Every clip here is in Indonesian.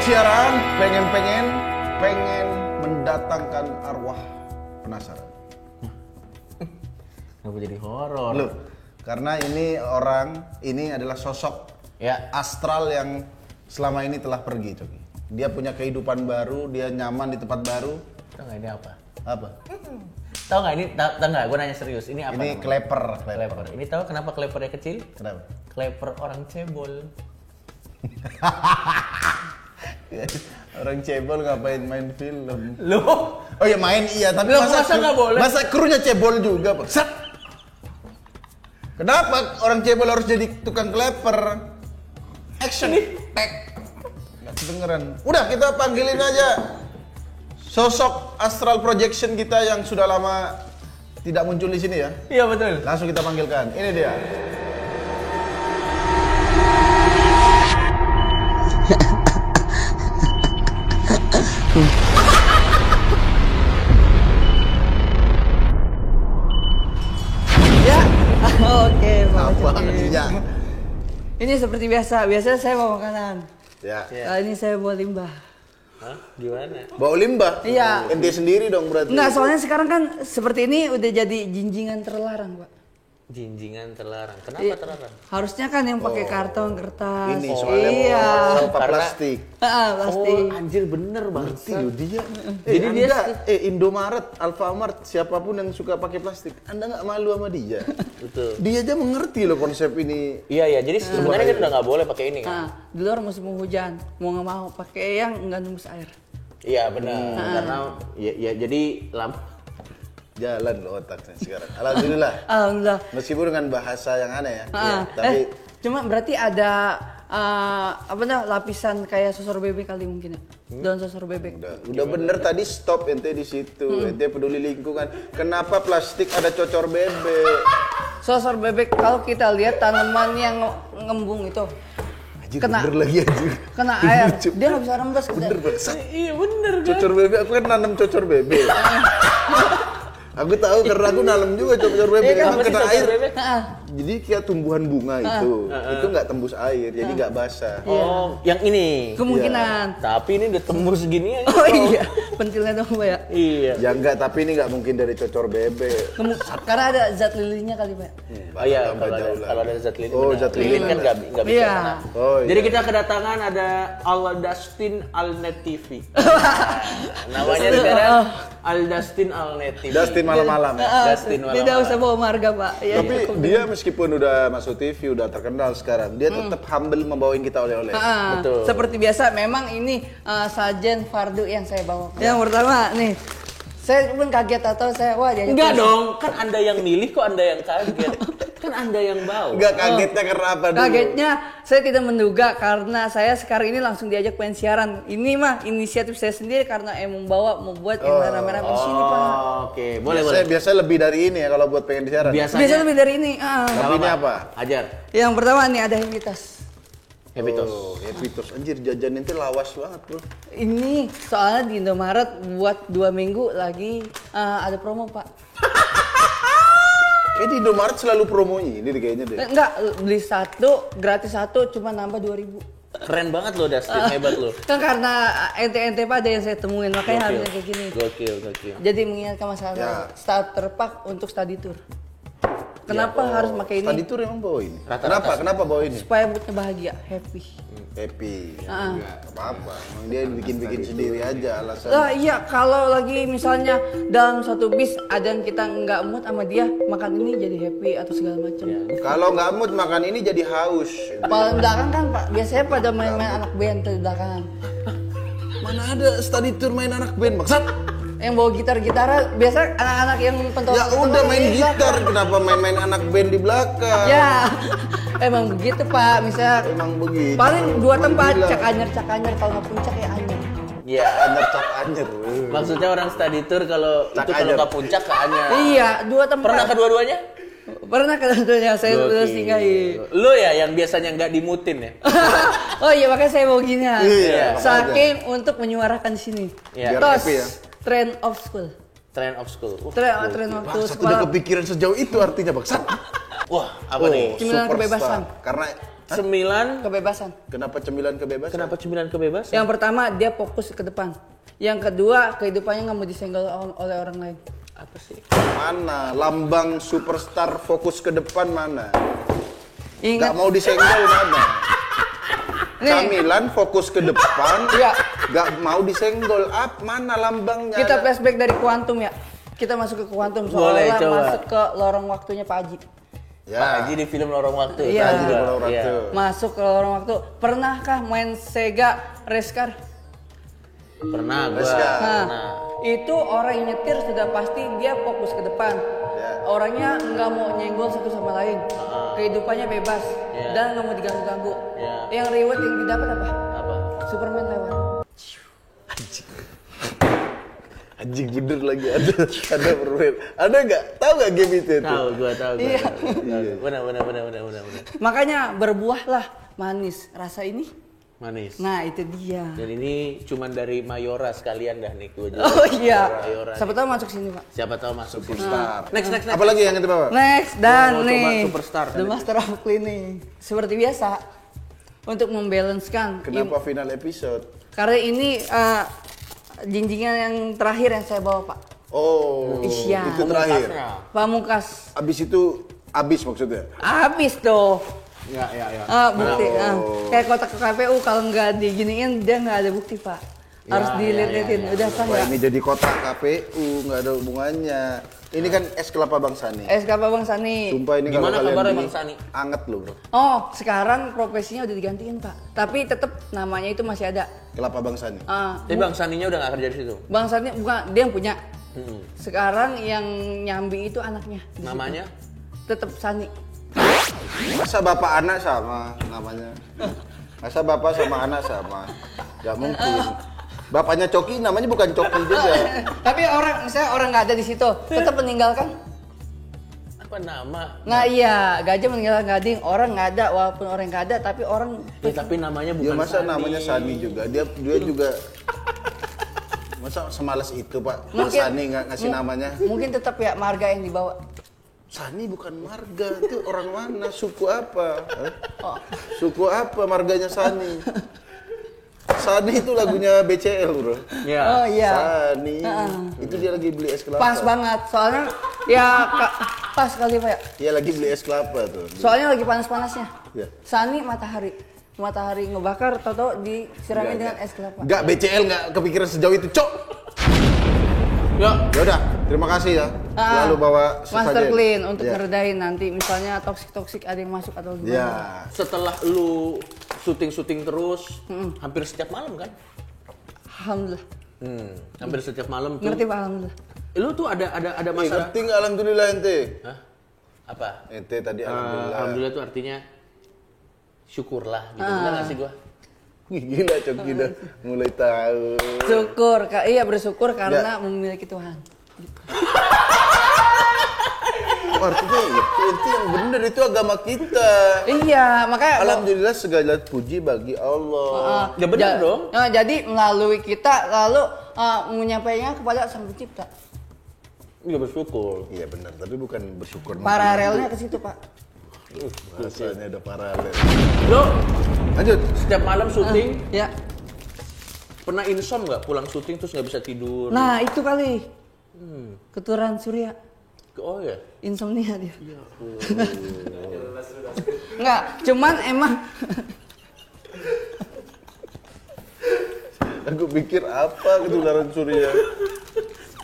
siaran pengen mendatangkan arwah penasaran. Kenapa jadi horor? Loh, karena ini adalah sosok Ya. astral yang selama ini telah pergi, Coki. Dia punya kehidupan baru, dia nyaman di tempat baru. Tahu nggak ini apa? Apa? Tahu nggak ini? Tahu nggak? Gue nanya serius. Ini apa? Ini namanya? kleper. Kleper. Ini tahu kenapa klepernya kecil? Kenapa? Kleper orang cebol. Orang cebol ngapain main film? Loh? Oh ya main iya, tapi Loh, masa nggak boleh? Masa krunya cebol juga, Pak? Set! Kenapa orang cebol harus jadi tukang kleper? Action, tag. Nggak kedengeran. Udah kita panggilin aja sosok astral projection kita yang sudah lama tidak muncul di sini ya. Iya betul. Langsung kita panggilkan. Ini dia. Ya, oke, Pak Apa Coki. dia? Ini seperti biasa, biasanya saya mau makanan. Ya. Kali ini saya mau limbah. Hah? Gimana? Bau limbah? Iya. Ente sendiri dong berarti. Enggak, soalnya sekarang kan seperti ini udah jadi jinjingan terlarang, Pak. Jinjingan terlarang. Kenapa Iya. terlarang? Harusnya kan yang pakai karton, kertas. Ini soalnya iya. mau sampah Karena- plastik. Plastik. Oh, anjir bener banget. Ngerti loh dia. Jadi dia Indomaret, Alfamart, siapapun yang suka pakai plastik, Anda nggak malu sama dia. Betul. Dia aja mengerti loh konsep ini. Iya ya, jadi sebenarnya kan udah nggak boleh pakai ini kan? Nah, di luar musim hujan, mau nggak mau pakai yang nggak nembus air. Iya benar. Karena ya jadi Jalan loh otaknya sekarang. Alhamdulillah. Alhamdulillah. Meskipun dengan bahasa yang aneh ya. Ah, Tapi cuma berarti ada apa dah lapisan kayak sosor bebek kali mungkin ya. Daun sosor bebek. udah bener tadi stop ente di situ. Ente peduli lingkungan. Kenapa plastik ada cocor bebek? Sosor bebek kalau kita lihat tanaman yang ngembung itu Anjir, Kena. bener lagi anjir. kena air, dia nggak bisa rembes. Bener banget. iya bener kan? Cocor bebek, aku kan nanam cocor bebek. Aku tahu karena aku nanam juga cocor bebek. Iya, Emang Apa sih kena cocor air. bebek? Jadi kayak tumbuhan bunga itu nggak tembus air, jadi nggak basah. Oh, yang ini. Kemungkinan. Tapi ini udah tembus gini aja. Oh iya, pentilnya dong Pak ya. Iya. Ya enggak, tapi ini nggak mungkin dari cocor bebek. Karena ada zat lilinya kali Pak. Oh iya, Tambah kalau jauh lah. ada zat lilin. Oh, benar. zat lilin kan ada. nggak bisa Iya. kena. Oh, iya. Jadi kita kedatangan ada Aldastin Alnet TV. Namanya sekarang Aldastin Alnet TV. Dustin malam-malam. ya. Dustin Tidak malam-malam. usah bawa marga Pak. Ya, Tapi cukup. dia meskipun udah masuk TV, udah terkenal sekarang, dia tetap humble membawain kita oleh-oleh. Betul. Seperti biasa, memang ini sajen fardu yang saya bawa. Yang pertama nih, saya pun kaget atau saya wah dia Enggak dong, kan Anda yang milih kok Anda yang kaget. Kan Anda yang bawa. Enggak kagetnya karena apa dulu? Kagetnya saya tidak menduga karena saya sekarang ini langsung diajak pengen siaran. Ini mah inisiatif saya sendiri karena membuat yang merah-merah di sini Pak. Oke, boleh boleh. Biasanya lebih dari ini ya kalau buat pengen disiaran. Biasanya. Biasa lebih dari ini. Tapi ini apa? Ajar. Yang pertama nih ada Hemitas. Habitos. Oh, Habitos. Anjir, jajan itu lawas banget bro. Ini soalnya di Indomaret buat 2 minggu lagi ada promo Pak. Di Indomaret selalu promo ini kayaknya deh. Enggak, beli satu gratis satu cuma nambah 2.000. Keren banget lo Dustin, hebat lo. Kan karena ente-ente Pak ada yang saya temuin makanya harusnya kayak gini. Gokil. Jadi mengingatkan masalah Ya. starter pack untuk study tour. Kenapa harus pakai ini? Tadi tuh emang bawa ini. Rata-rata Kenapa bawa ini? Supaya moodnya bahagia, happy. Happy. Ya, enggak apa-apa. Emang dia bikin sendiri aja alasan. Iya, kalau lagi misalnya dalam satu bis ada yang kita nggak mood sama dia, makan ini jadi happy atau segala macam. Kalau nggak mood makan ini jadi haus. Paling belakang kan Pak, biasanya pada main-main anak band di belakang. Mana ada study tour main anak band maksud? Yang bawa gitar-gitaran, biasa anak-anak yang pentolan. Ya udah main gitar, kenapa main-main anak band di belakang? Ya, emang begitu Pak. Misalnya Emang begitu. paling 2 Emang tempat, gila. cak anyer, kalau nggak puncak ya anyer. Iya. Anyer cak anyer. Maksudnya orang study tour kalau Cak itu kalau Anyer. nggak puncak ke Anyer. Iya, 2 tempat. Pernah kedua-duanya? Pernah kedua-duanya saya udah singgahi. Lo ya yang biasanya nggak dimutin ya? Oh iya, makanya saya mau gini ya. Iya, Saking untuk menyuarakan di sini. Iya. Biar Tos, happy ya. trend of school. Trend of school. Trend of school. Bangsat udah kepikiran sejauh itu artinya bangsat. Wah, apa nih? Cemilan Superstar. kebebasan. Karena Kebebasan. Kenapa cemilan kebebasan? Kenapa cemilan kebebasan? Yang pertama dia fokus ke depan. Yang kedua kehidupannya nggak mau disenggol oleh orang lain. Apa sih? Mana lambang superstar fokus ke depan mana? Ingat. Gak mau disenggol mana? Nih. Camilan fokus ke depan, Iya. gak mau disenggol. Mana lambangnya? Kita flashback dari kuantum ya. Kita masuk ke kuantum Boleh, soalnya coba. masuk ke lorong waktunya Pak Haji. Ya. Pak Haji di film Lorong Waktu. Iya. Tahu Di juga. Lorong Iya. Waktu. Masuk ke lorong waktu. Pernahkah main Sega Race-Car? Pernah gua. Race-Car. Pernah. Itu orang yang nyetir sudah pasti dia fokus ke depan. Ya. Orangnya nggak mau nyenggol satu sama lain. Kehidupannya bebas Ya. dan nggak mau diganggu-ganggu. Ya. Yang reward yang didapat apa? Apa? Superman lewat. Anjing bener lagi ada permen. Ada nggak? Tahu nggak game itu? Tahu, gua tahu. Iya. Benar. Makanya berbuahlah manis. Rasa ini? Manis. Nah itu dia. Dan ini cuman dari Mayora sekalian dah nih gua. Oh iya. Mayora. Siapa tahu masuk sini Pak. Siapa tahu masuk sini. Superstar. Next. Apalagi yang itu Bapak? Next dan Mau coba nih superstar The kan? Master of Cleaning. Seperti biasa untuk membalancekan. Kenapa final episode? Karena ini jinjingan yang terakhir yang saya bawa Pak. Oh, Iya. itu terakhir. Pamungkas. Abis itu abis maksudnya? Habis tuh. Ya. Bukti. Kayak kotak ke KPU kalau nggak diginiin dia nggak ada bukti Pak. Harus dilihat-lihatin. Udah sah Wah, ya. ini jadi kotak KPU, nggak ada hubungannya. Ini kan es kelapa Bang Sani. SK Bang Sani. Sumpah ini kalau Gimana kalian kabarnya beli, Bang Sani? anget loh bro. Oh, sekarang profesinya udah digantiin Pak. Tapi tetap namanya itu masih ada. Kelapa Bang Sani. Tapi Bang Saninya udah gak kerja di situ. Bang Sani bukan dia yang punya. Sekarang yang nyambi itu anaknya. di situ. Namanya? Tetap Sani. Masa bapak anak sama namanya? Masa bapak sama anak sama? Gak mungkin. Bapaknya Coki namanya bukan Coki juga. Tapi misalnya orang nggak ada di situ, tetap meninggalkan. Apa nama? Nah iya, gajah meninggalkan gading. Orang nggak ada, walaupun orang nggak ada, tapi orang Ya, tapi namanya Ya bukan masa Sani. namanya Sani juga. Dia juga masa semalas itu Pak. Mungkin- Sani nggak ngasih namanya. mungkin tetap ya marga yang dibawa. Sani bukan marga, itu orang mana? Suku apa? Hah? Oh. Suku apa marganya Sani? Sani itu lagunya BCL bro. Ya. Oh iya. Sani. Itu dia lagi beli es kelapa. Pas banget, soalnya ya pas kali Pak ya. Dia lagi beli es kelapa tuh. Soalnya lagi panas-panasnya. Ya. Sani matahari ngebakar, tau disiramin dengan es kelapa. Enggak, BCL nggak kepikiran sejauh itu, Cok. Ya. Ya udah, terima kasih ya. Selalu bawa Master sesajen. Clean untuk Ya. ngeredain nanti misalnya toksik ada yang masuk atau gimana. Ya. Setelah lu syuting terus, hampir setiap malam kan? Alhamdulillah. Hampir setiap malam tuh. Ngerti Pak alhamdulillah. Lu tuh ada masalah. Ngerti nggak alhamdulillah ente? Hah? Apa? Ente tadi alhamdulillah. Alhamdulillah tuh artinya syukurlah gitu. Benar nggak sih gua? Wih, gila Cok, gila. Mulai tahu. Syukur, iya bersyukur karena memiliki Tuhan. Oh, artinya itu yang benar, itu agama kita. Iya, makanya Alhamdulillah segala puji bagi Allah. Ya benar dong. Jadi melalui kita lalu menyampaikannya kepada Sang Pencipta. Iya bersyukur. Iya benar, tapi bukan bersyukur. Paralelnya ke situ, Pak. Rasanya ada paralel. Lu Lanjut. setiap malam syuting Ya. pernah insom nggak pulang syuting terus nggak bisa tidur? Nah, itu kali. Keturunan Surya. Oh ya. Insomnia dia. Enggak, cuman emang Aku pikir apa ketularan Surya.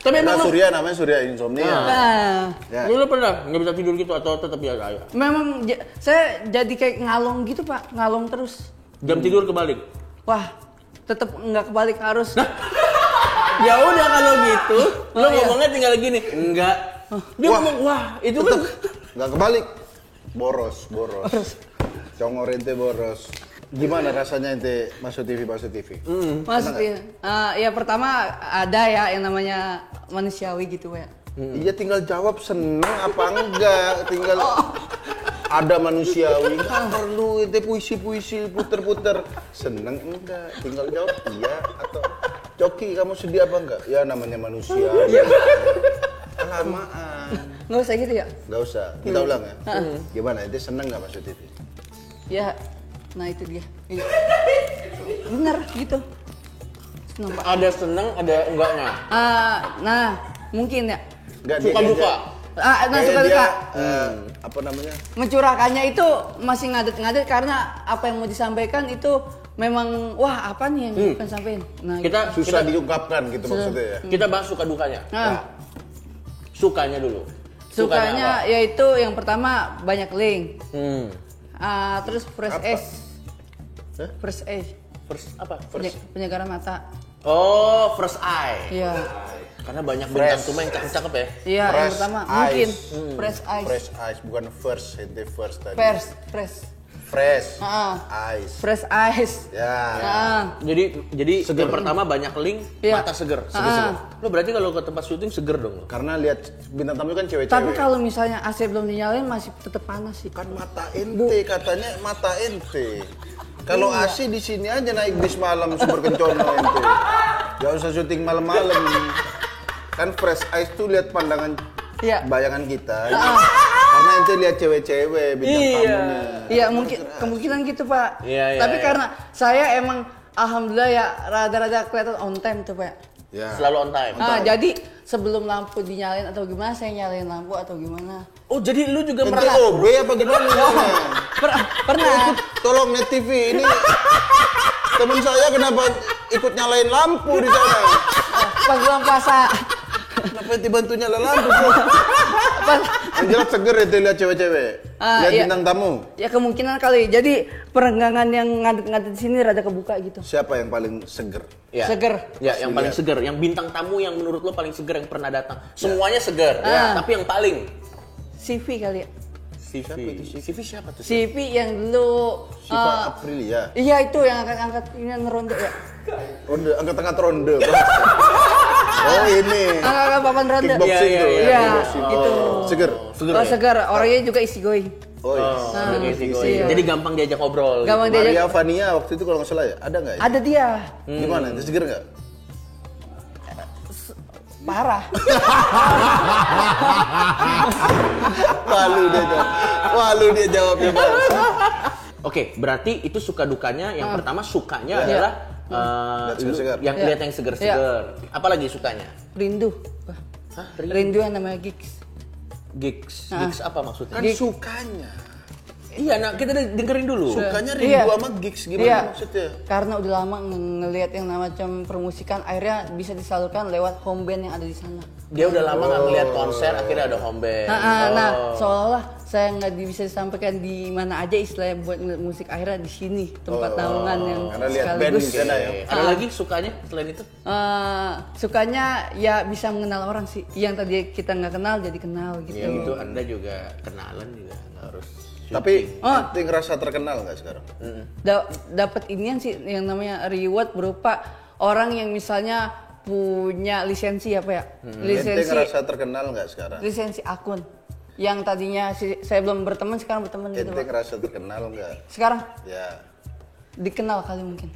Tapi Karena emang lu, Surya namanya Surya insomnia. nah, Ya. lu pernah nggak bisa tidur gitu atau tetap biasa aja? memang saya jadi kayak ngalong gitu, Pak. Ngalong terus. Jam tidur kebalik. Wah, tetap nggak kebalik harus. Ya udah kalau gitu, lu iya. ngomongnya tinggal gini. Enggak. Dia Wah, ngomong, wah itu kan Nggak kebalik. Boros. Congor ente boros. Gimana rasanya ente masuk TV? Maksudnya, ya pertama ada ya yang namanya manusiawi gitu ya. Iya tinggal jawab seneng apa enggak. Tinggal ada manusiawi. Nggak perlu ente puisi puter-puter. Seneng enggak. Tinggal jawab iya atau Coki kamu sedih apa enggak? Ya namanya manusia. Kelamaan. Nggak usah gitu ya? Nggak usah. Kita ulang ya. Gimana ente seneng nggak masuk TV? Ya, nah itu dia. Iya. Bener gitu. Seneng Pak. Ada seneng, ada enggaknya. Nah, mungkin ya. Enggak, Suka duka. Nah Kayak suka dia, duka. apa namanya? Mencurahkannya itu masih ngadet-ngadet karena apa yang mau disampaikan itu memang wah apa nih yang mau sampaikan. Nah, Kita Susah diungkapkan gitu maksudnya ya. kita bahas suka dukanya. nah, Sukanya dulu. sukanya yaitu yang pertama banyak link. Terus fresh Apa? Ace. Hah? Fresh Ace. First apa? Penyegaran mata. Oh, first eye. Iya. Karena banyak bintang cuma yang cakep-cakep ya. Iya, yang Fresh pertama Eyes. mungkin fresh eyes. Fresh eyes bukan first, ente first tadi. Fresh. Fresh Ah. eyes. Fresh eyes. Ya. Jadi yang pertama banyak link, Iya. mata seger. Seger. Lo berarti kalau ke tempat syuting seger dong lo. Karena lihat bintang tamu kan cewek-cewek. Tapi kalau misalnya AC belum dinyalain masih tetap panas sih. kan mata ente katanya mata ente. Kalau AC di sini aja naik bis malam super kencono ente. Gak usah syuting malam-malam. Kan fresh eyes tuh lihat pandangan Iya. bayangan kita. Karena ente lihat cewek-cewek bintang tamunya. Iya, mungkin kemungkinan gitu, Pak. Iya, Tapi iya. karena saya emang alhamdulillah ya rada-rada kelihatan on time tuh, Pak. Ya. Selalu on time. Jadi sebelum lampu dinyalain atau gimana saya nyalain lampu atau gimana. Oh, jadi lu juga Ente merasa OB apa gimana? Pernah. Ikut tolong Net TV ini temen saya kenapa ikut nyalain lampu di sana? Pas bulan puasa. Kenapa ente bantu nyala lampu? Yang jelas seger ente lihat cewek-cewek. Lihat iya. bintang tamu. Ya kemungkinan kali. Jadi perenggangan yang ngadet-ngadet di sini rada kebuka gitu. Siapa yang paling seger? Ya. Seger. Ya, yang paling seger, yang bintang tamu yang menurut lo paling seger yang pernah datang. Semuanya seger, tapi yang paling CV kali ya. CV siapa tuh? CV yang dulu Siva Aprilia. iya itu yang angkat-angkat ini ngeronde ya. Ronde, angkat-angkat ronde. Oh ini. Angkat-angkat papan ronde. Kickboxing Iya, tuh. iya, Iya, Kickboxing. gitu. Seger. Seger. Oh Ya? segar, orangnya juga easy going. Oh iya. iya. Jadi gampang diajak ngobrol. Gampang gitu. Maria diajak. Vania waktu itu kalau nggak salah ya, ada nggak ya? Ada dia. Gimana? Itu seger nggak? Parah. Malu dia jawabnya Bang. Oke, berarti itu suka dukanya. Yang pertama sukanya adalah Lihat seger-seger. yang lihat yang seger-seger. Apalagi sukanya? Rindu. Wah, Hah? Rindu yang namanya gigs. Gigs. Gigs apa maksudnya? Kan sukanya. Iya, nah kita dengerin dulu. Sukanya Iya. rindu sama gigs gimana Iya. maksudnya? Karena udah lama ngelihat yang macam permusikan, akhirnya bisa disalurkan lewat home band yang ada di sana. Dia udah lama nggak ngeliat konser, akhirnya ada home band. Nah, seolah-olah saya nggak bisa disampaikan di mana aja istilahnya buat ngeliat musik, akhirnya di sini tempat naungan yang Karena lihat band di sana ya. Ada lagi sukanya selain itu? Sukanya ya bisa mengenal orang sih, yang tadi kita nggak kenal jadi kenal gitu. Ya itu Anda juga kenalan juga nggak harus. Tapi nanti ngerasa terkenal nggak sekarang? Dapat inian sih yang namanya reward berupa orang yang misalnya punya lisensi apa ya? Ente ngerasa terkenal nggak sekarang? Lisensi akun. Yang tadinya saya belum berteman sekarang berteman gitu, Ente Pak. ngerasa terkenal nggak? Sekarang Ya, dikenal kali mungkin.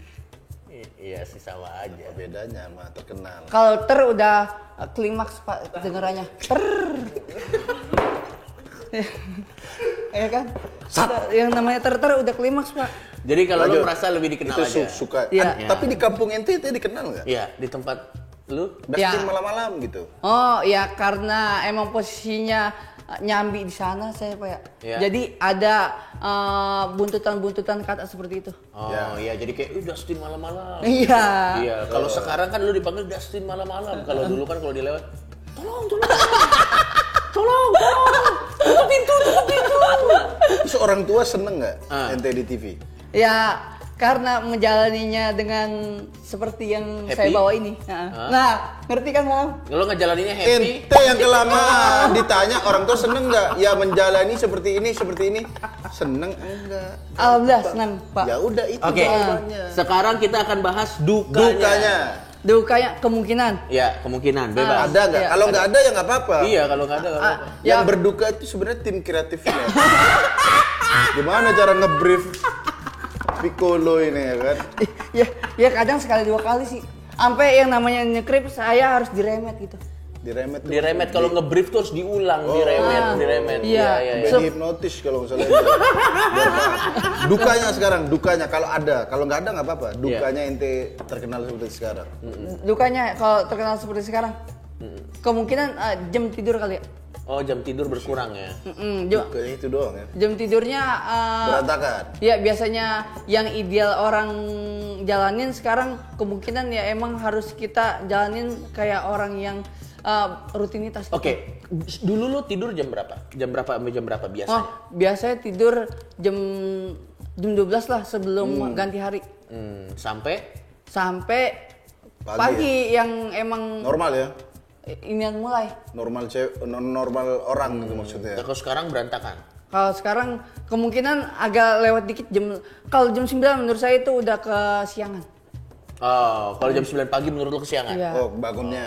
Iya sih sama aja. apa bedanya sama terkenal? Kalau udah klimaks Pak dengerannya. Ya kan? Yang namanya udah klimaks Pak. Jadi kalau Lanjut. lu merasa lebih dikenal Itu aja. suka. Iya. Tapi di kampung ente dikenal nggak? Iya, di tempat lu. Baskin Ya. malam-malam gitu. Oh ya karena emang posisinya nyambi di sana saya Pak ya. Iya. Jadi ada buntutan-buntutan kata seperti itu. Oh iya, jadi kayak Dustin malam-malam. Iya. Iya, kalau sekarang kan lu dipanggil Dustin malam-malam. Kalau dulu kan kalau dilewat, tolong. Tutup pintu. Terus orang tua seneng nggak ente di TV? Ya karena menjalaninya dengan seperti yang Happy? saya bawa ini. Nah, ngerti kan Bang? Lo ngejalaninnya happy. Ente yang kelamaan ditanya orang tua seneng nggak? Ya menjalani seperti ini. Seneng enggak? Alhamdulillah senang Pak. Ya udah itu Oke, jawabannya. sekarang kita akan bahas dukanya. Dukanya kemungkinan. Ya, kemungkinan bebas. Ada nggak? Iya, Kalau nggak ada ya nggak apa-apa. Iya, kalau nggak ada nggak apa-apa. Yang Ya. berduka itu sebenarnya tim kreatifnya. Gimana cara ngebrief Piccolo ini ya kan? Ya kadang sekali dua kali sih. Sampai yang namanya nyekrip saya harus diremet gitu. Diremet kalau nge-brief terus diulang, diremet. Iya. Udah dihipnotis kalau misalnya. Dukanya kalau nggak ada nggak apa-apa. Dukanya ente terkenal seperti sekarang. Dukanya kalau terkenal seperti sekarang, kemungkinan jam tidur kali ya. Oh, jam tidur berkurang ya. Dukanya itu doang ya. Jam tidurnya Berantakan. ya biasanya yang ideal orang jalanin sekarang kemungkinan ya emang harus kita jalanin kayak orang yang rutinitas. Oke, dulu lu tidur jam berapa? Jam berapa sampai jam berapa biasanya? Oh, biasanya tidur jam 12 lah sebelum ganti hari. Sampai pagi yang emang Normal ya. ini yang mulai. Normal orang gitu maksudnya. Kalau sekarang berantakan. Kalau sekarang kemungkinan agak lewat dikit kalau jam 9 menurut saya itu udah kesiangan. Oh, kalau jam 9 pagi menurut lu kesiangan? Iya. Oh, bangunnya.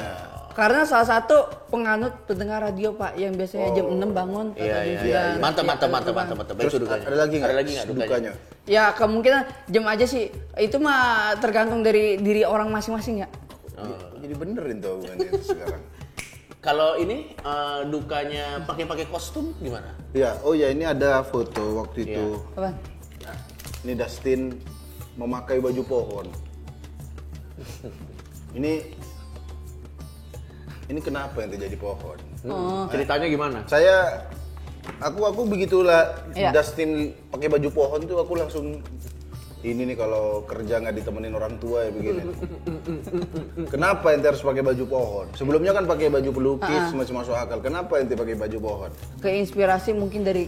Karena salah satu penganut pendengar radio Pak yang biasanya jam 6 bangun atau jam 9. Mantap. Baik, Terus ada lagi nggak dukanya? Ya kemungkinan jam aja sih. Itu mah tergantung dari diri orang masing-masing ya. Jadi benerin tuh hubungannya sekarang. Kalau ini dukanya pakai kostum gimana? Ya, ini ada foto waktu itu. Apa? Ini Dustin memakai baju pohon. Ini kenapa yang terjadi pohon? Ceritanya gimana? Aku begitulah. Iya. Dustin pakai baju pohon tuh aku langsung ini nih kalau kerja nggak ditemenin orang tua ya begini. Kenapa ente harus pakai baju pohon? Sebelumnya kan pakai baju pelukis masih masuk akal. Kenapa ente pakai baju pohon? Keinspirasi mungkin dari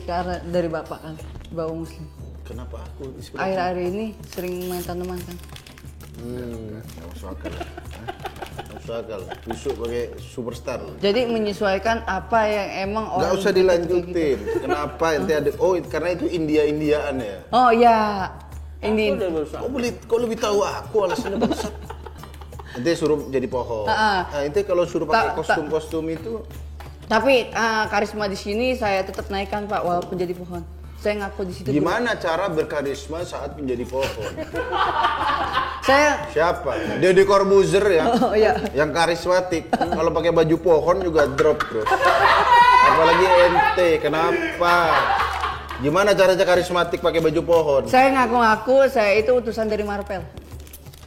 Bapak kan, Bapak Muslim. Kenapa aku? Akhir-akhir ini sering main tanaman kan. Nggak masuk akal. Nggak masuk akal. Busuk pakai superstar. Jadi menyesuaikan apa yang emang orang. Nggak usah dilanjutin. Kenapa ente ada? Oh, karena itu India-Indiaan ya. Oh iya. Ini. Kok lebih tahu aku alasannya bangsat. Ente suruh jadi pohon. Nah, ente kalau suruh pakai kostum-kostum itu. Tapi karisma di sini saya tetap naikkan Pak walaupun jadi pohon. Saya ngaku di situ. Gimana cara berkarisma saat menjadi pohon? Saya Siapa? Deddy Corbuzier ya. Oh iya. Yang karismatik. Kalau pakai baju pohon juga drop, bro. Apalagi ente, kenapa? Gimana caranya karismatik pakai baju pohon? Saya ngaku-ngaku saya itu utusan dari Marvel.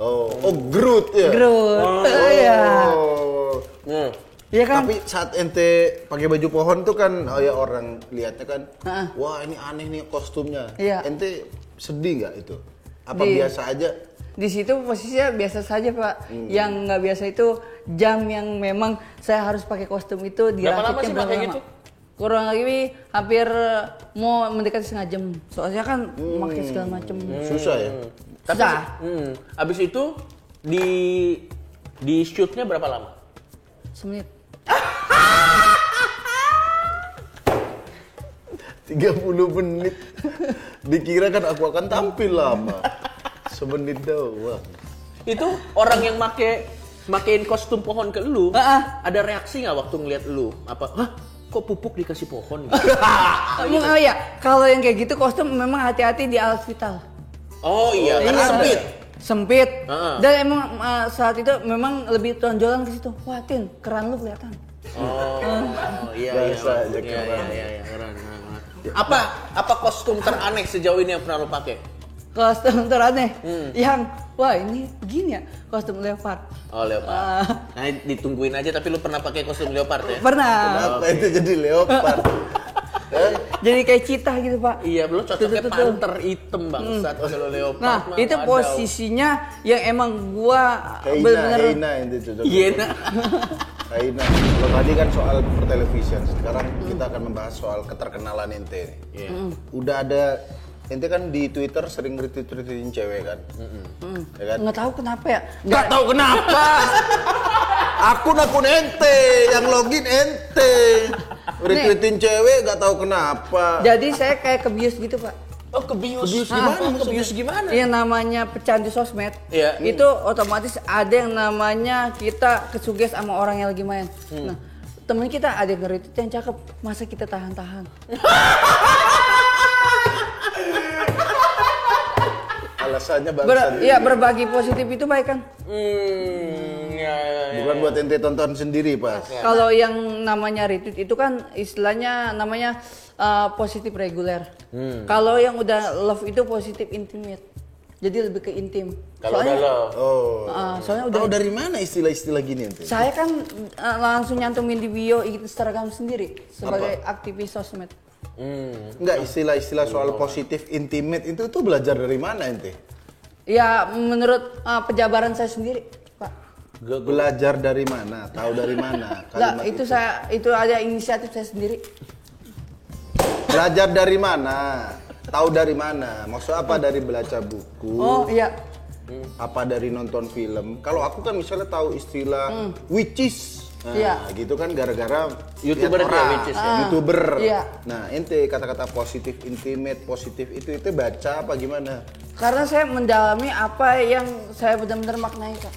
Oh, Groot ya. Groot. Iya. Oh. Iya kan? Tapi saat ente pakai baju pohon tuh kan, orang lihatnya kan, wah ini aneh nih kostumnya. Iya. Ente sedih nggak itu? Apa biasa aja? Di situ posisinya biasa saja Pak. Yang nggak biasa itu jam yang memang saya harus pakai kostum itu. Berapa lama sih pakai gitu? Kurang lagi hampir mau mendekati setengah jam. Soalnya kan pakai segala macam. Susah ya? Susah. Abis itu di shootnya berapa lama? 1 menit. 30 menit. Dikira kan aku akan tampil lama. 1 menit doang. Itu orang yang makein kostum pohon ke lu, ada reaksi nggak waktu ngeliat lu? Apa? Hah? Kok pupuk dikasih pohon? Gitu? Oh iya, kalau yang kayak gitu kostum memang hati-hati di alat vital. Oh iya, karena sempit. Sempit. Dan emang saat itu memang lebih tonjolan ke situ. Wah, Tin, keran lu kelihatan. Iya, keren. Apa kostum teraneh sejauh ini yang pernah lo pakai? Kostum teraneh yang wah ini begini ya, kostum leopard. Oh, leopard. Nah, ditungguin aja tapi lu pernah pakai kostum leopard ya? Pernah. Kenapa itu jadi leopard? Jadi kayak cheetah gitu, Pak. Iya, lu cocoknya panter hitam bangsat kalau leopard. Nah, itu posisinya yang emang gua benar-benar Hyena itu cocok. Hyena. Hyena. Kalau tadi kan soal pertelevisian, sekarang kita akan membahas soal keterkenalan ente. Udah ada ente kan di Twitter sering retweet-retweetin cewek kan? Ya kan? nggak tahu kenapa ya. Nggak tahu kenapa. Akun ente yang login ente. Retweetin cewek nggak tahu kenapa. Jadi saya kayak kebius gitu, Pak. Oh, kebius gimana? Kebius gimana? Yang namanya pecandu sosmed, Iya. itu otomatis ada yang namanya kita kesuges sama orang yang lagi main. Nah, temen kita ada yang nge-retweet yang cakep, masa kita tahan-tahan? Alasannya bangsa. Iya, berbagi positif itu baik kan? Bukan saran buat ente tonton sendiri pas. Kalau yang namanya retweet itu kan istilahnya namanya positif reguler. Kalau yang udah love itu positif intimate. Jadi lebih ke intim. Kalau udah love. Soalnya udah Tahu dari mana istilah-istilah gini ente? saya kan langsung nyantumin di bio Instagram sendiri sebagai aktivis sosmed. Enggak, istilah-istilah soal positif intimate itu tuh belajar dari mana ente? Ya menurut pejabaran saya sendiri, Pak. Belajar dari mana? Tahu dari mana? Enggak, itu ada inisiatif saya sendiri. Belajar dari mana? Tahu dari mana? Maksud apa dari baca buku? Oh iya. Apa dari nonton film? Kalau aku kan misalnya tahu istilah witches. Nah, Iya. gitu kan gara-gara YouTuber lihat dia, orang. witches ya? YouTuber. Iya. Nah, ente kata-kata positif intimate, positif itu baca apa gimana? Karena saya mendalami apa yang saya benar-benar maknai, Pak.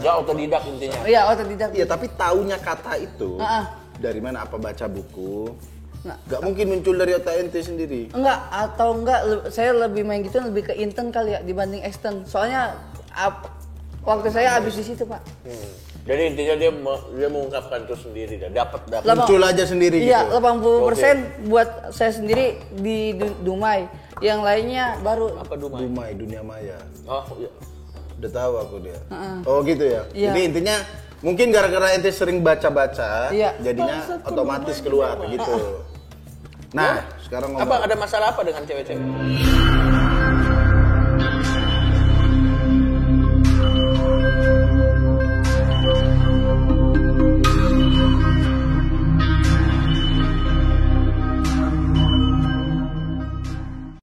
Dia otodidak intinya. Iya, otodidak. Iya, tapi taunya kata itu Heeh. dari mana? Apa baca buku? Nggak. Gak mungkin muncul dari otak ente sendiri. Saya lebih main gitu lebih ke intent kali ya dibanding extend. Soalnya waktu saya habis di situ, Pak. Jadi intinya dia mengungkapkan itu sendiri dan dapat. Muncul aja sendiri Iya, gitu. 80% buat saya sendiri di Dumai. Yang lainnya baru. Apa Dumai? Dumai, dunia maya. Oh, iya. Udah tahu aku dia. Oh gitu ya. Iya. Jadi intinya mungkin gara-gara ente sering baca-baca, Iya. jadinya otomatis keluar gitu. Nah, sekarang ngomong. Apa ada masalah apa dengan cewek-cewek?